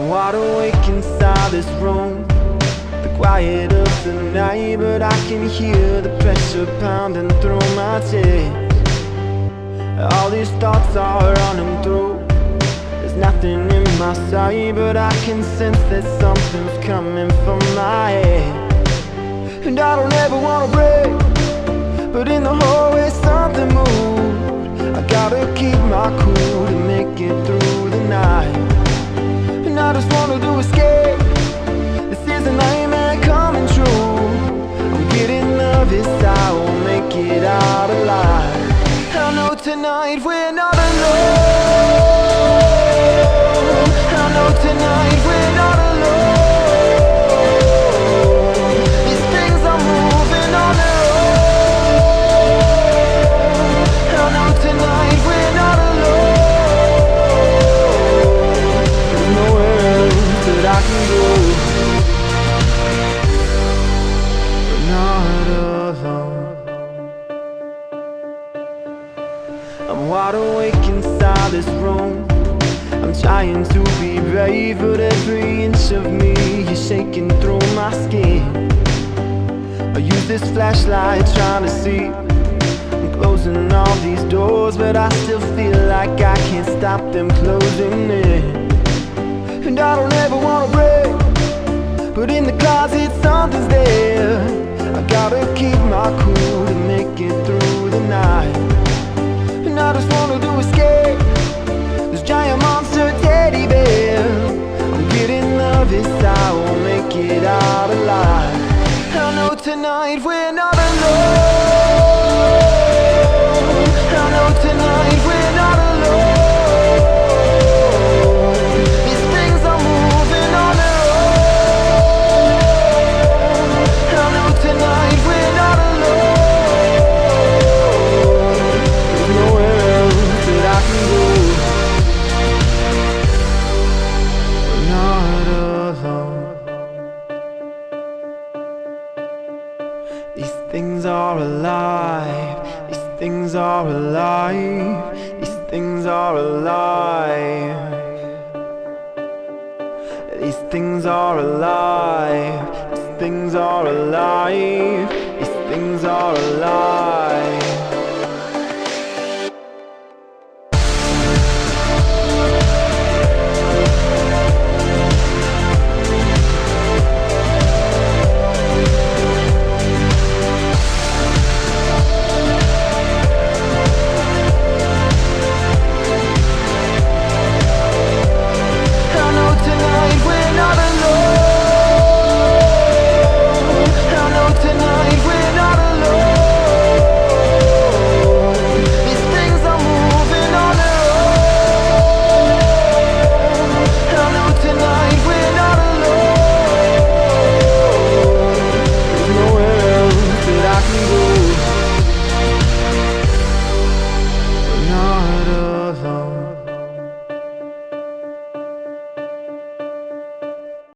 wide awake inside this room, the quiet of the night, but I can hear the pressure pounding through my chest. All these thoughts are running through. There's nothing in my sight, but I can sense that something's coming from my head. And I don't ever wanna break, but in the hallway something moved. I gotta keep my cool to make it through the night. And I just wanted to escape. This is a nightmare coming true. I'm getting nervous, I won't make it out alive. I know tonight we're not alone. I know tonight we're not alone. These things are moving on their own. I know tonight we're not alone. There's nowhere else that I can go. We're not alone. I'm wide awake inside this room. I'm trying to be brave, but every inch of me is shaking through my skin. I use this flashlight trying to see. I'm closing all these doors, but I still feel like I can't stop them closing in. And I don't ever wanna break, but in the closet something's there. I gotta keep my cool to make it through the night. And I just wanted to escape this giant monster teddy bear. I'm getting nervous, I won't make it out alive. I know tonight we're not alone. I know tonight we're not alone. These things are moving on their own. I know tonight we're not alone. There's nowhere else that I can go. We're not alone. These things are alive. These things are alive. These things are alive. These things are alive. These things are alive. These things are alive.